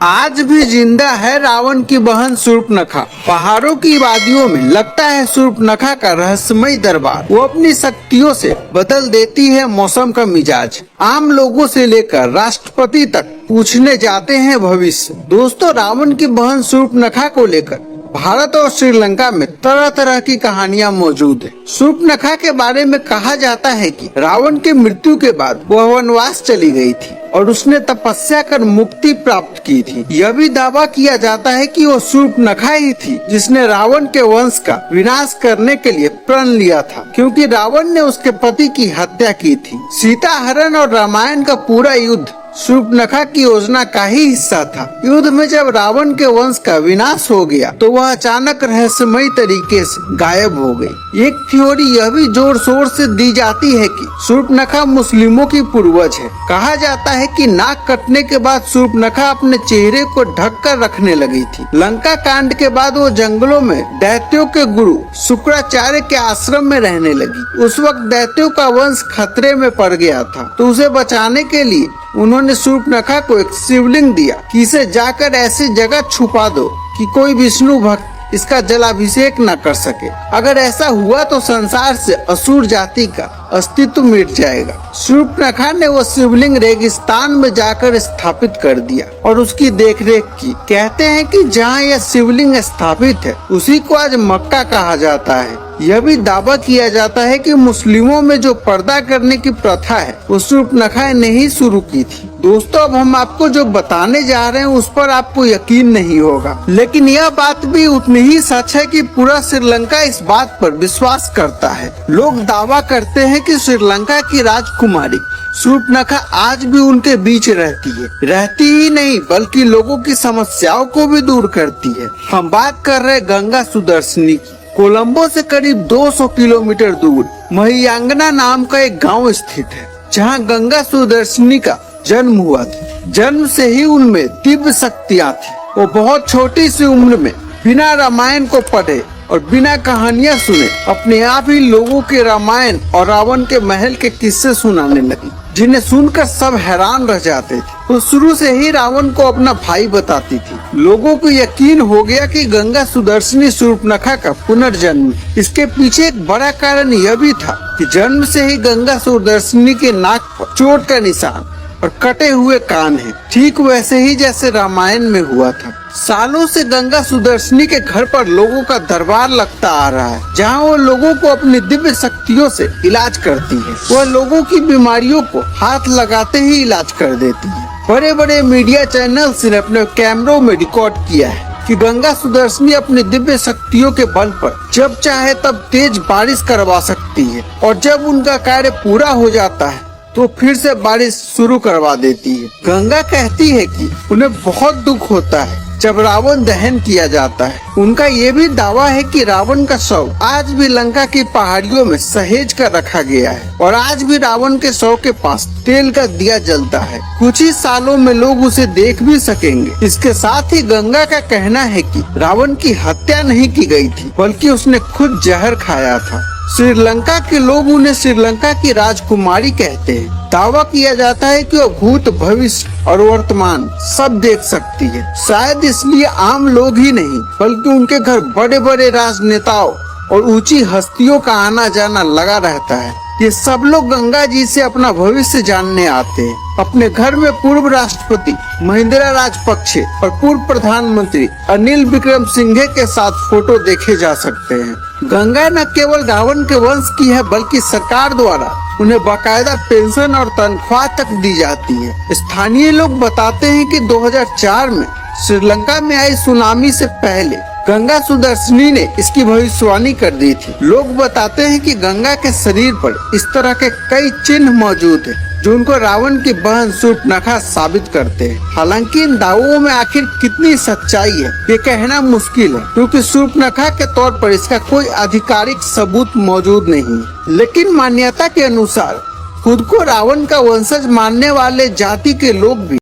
आज भी जिंदा है रावण की बहन शूर्पणखा। पहाड़ों की वादियों में लगता है शूर्पणखा का रहस्यमय दरबार। वो अपनी शक्तियों से बदल देती है मौसम का मिजाज। आम लोगों से लेकर राष्ट्रपति तक पूछने जाते हैं भविष्य। दोस्तों, रावण की बहन शूर्पणखा को लेकर भारत और श्रीलंका में तरह तरह की कहानियां मौजूद है। शूर्पणखा के बारे में कहा जाता है कि रावण की मृत्यु के बाद वह वनवास चली गई थी और उसने तपस्या कर मुक्ति प्राप्त की थी। यह भी दावा किया जाता है कि वो शूर्पणखा ही थी जिसने रावण के वंश का विनाश करने के लिए प्रण लिया था, क्योंकि रावण ने उसके पति की हत्या की थी। सीता हरण और रामायण का पूरा युद्ध शूर्पणखा की योजना का ही हिस्सा था। युद्ध में जब रावण के वंश का विनाश हो गया तो वह अचानक रहस्यमयी तरीके से गायब हो गई। एक थ्योरी यह भी जोर शोर से दी जाती है कि शूर्पणखा मुस्लिमों की पूर्वज है। कहा जाता है कि नाक कटने के बाद शूर्पणखा अपने चेहरे को ढक कर रखने लगी थी। लंका कांड के बाद वो जंगलों में दैत्यों के गुरु शुक्राचार्य के आश्रम में रहने लगी। उस वक्त दैत्यों का वंश खतरे में पड़ गया था, तो उसे बचाने के लिए उन्होंने शूर्पणखा को एक शिवलिंग दिया कि इसे जाकर ऐसी जगह छुपा दो कि कोई विष्णु भक्त इसका जलाभिषेक न कर सके। अगर ऐसा हुआ तो संसार से असुर जाति का अस्तित्व मिट जाएगा। शूर्पणखा ने वो शिवलिंग रेगिस्तान में जाकर स्थापित कर दिया और उसकी देखरेख की। कहते हैं कि जहाँ यह शिवलिंग स्थापित है उसी को आज मक्का कहा जाता है। यह भी दावा किया जाता है कि मुस्लिमों में जो पर्दा करने की प्रथा है वो शूर्पणखा ने ही शुरू की थी। दोस्तों, अब हम आपको जो बताने जा रहे हैं उस पर आपको यकीन नहीं होगा, लेकिन यह बात भी उतनी ही सच है कि पूरा श्रीलंका इस बात पर विश्वास करता है। लोग दावा करते हैं कि श्रीलंका की राजकुमारी शूर्पणखा आज भी उनके बीच रहती है। रहती ही नहीं बल्कि लोगों की समस्याओं को भी दूर करती है। हम बात कर रहे गंगा सुदर्शनी की। कोलंबो से करीब 200 किलोमीटर दूर महियांगना नाम का एक गांव स्थित है, जहां गंगा सुदर्शनी का जन्म हुआ था। जन्म से ही उनमें दिव्य शक्तियां थी। वो बहुत छोटी सी उम्र में बिना रामायण को पढ़े और बिना कहानियां सुने अपने आप ही लोगों के रामायण और रावण के महल के किस्से सुनाने लगी, जिन्हें सुनकर सब हैरान रह जाते थे। वो शुरू से ही रावण को अपना भाई बताती थी। लोगों को यकीन हो गया कि गंगा सुदर्शनी शूर्पणखा का पुनर्जन्म। इसके पीछे एक बड़ा कारण यह भी था कि जन्म से ही गंगा सुदर्शनी के नाक पर चोट का निशान और कटे हुए कान हैं, ठीक वैसे ही जैसे रामायण में हुआ था। सालों से गंगा सुदर्शनी के घर पर लोगों का दरबार लगता आ रहा है, जहां वो लोगों को अपनी दिव्य शक्तियों से इलाज करती है। वह लोगों की बीमारियों को हाथ लगाते ही इलाज कर देती है। बड़े बड़े मीडिया चैनल्स ने अपने कैमरों में रिकॉर्ड किया है कि गंगा सुदर्शनी अपनी दिव्य शक्तियों के बल पर जब चाहे तब तेज बारिश करवा सकती है, और जब उनका कार्य पूरा हो जाता है तो फिर से बारिश शुरू करवा देती है। गंगा कहती है कि उन्हें बहुत दुख होता है जब रावण दहन किया जाता है। उनका ये भी दावा है कि रावण का शव आज भी लंका की पहाड़ियों में सहेज कर रखा गया है और आज भी रावण के शव के पास तेल का दिया जलता है। कुछ ही सालों में लोग उसे देख भी सकेंगे। इसके साथ ही गंगा का कहना है कि रावण की हत्या नहीं की गई थी, बल्कि उसने खुद जहर खाया था। श्रीलंका के लोग उन्हें श्रीलंका की राजकुमारी कहते हैं। दावा किया जाता है कि वो भूत, भविष्य और वर्तमान सब देख सकती है। शायद इसलिए आम लोग ही नहीं बल्कि उनके घर बड़े बड़े राजनेताओं और ऊंची हस्तियों का आना जाना लगा रहता है। ये सब लोग गंगा जी से अपना भविष्य जानने आते हैं। अपने घर में पूर्व राष्ट्रपति महिंद्रा राजपक्षे और पूर्व प्रधानमंत्री अनिल विक्रम सिंघे के साथ फोटो देखे जा सकते हैं। गंगा न केवल रावण के वंश की है बल्कि सरकार द्वारा उन्हें बाकायदा पेंशन और तनख्वाह तक दी जाती है। स्थानीय लोग बताते हैं कि 2004 में श्रीलंका में आई सुनामी से पहले गंगा सुदर्शनी ने इसकी भविष्यवाणी कर दी थी। लोग बताते हैं कि गंगा के शरीर पर इस तरह के कई चिन्ह मौजूद हैं जो उनको रावण की बहन शूर्पणखा साबित करते हैं। हालांकि इन दावों में आखिर कितनी सच्चाई है ये कहना मुश्किल है, क्योंकि शूर्पणखा के तौर पर इसका कोई आधिकारिक सबूत मौजूद नहीं है। लेकिन मान्यता के अनुसार खुद को रावण का वंशज मानने वाले जाति के लोग भी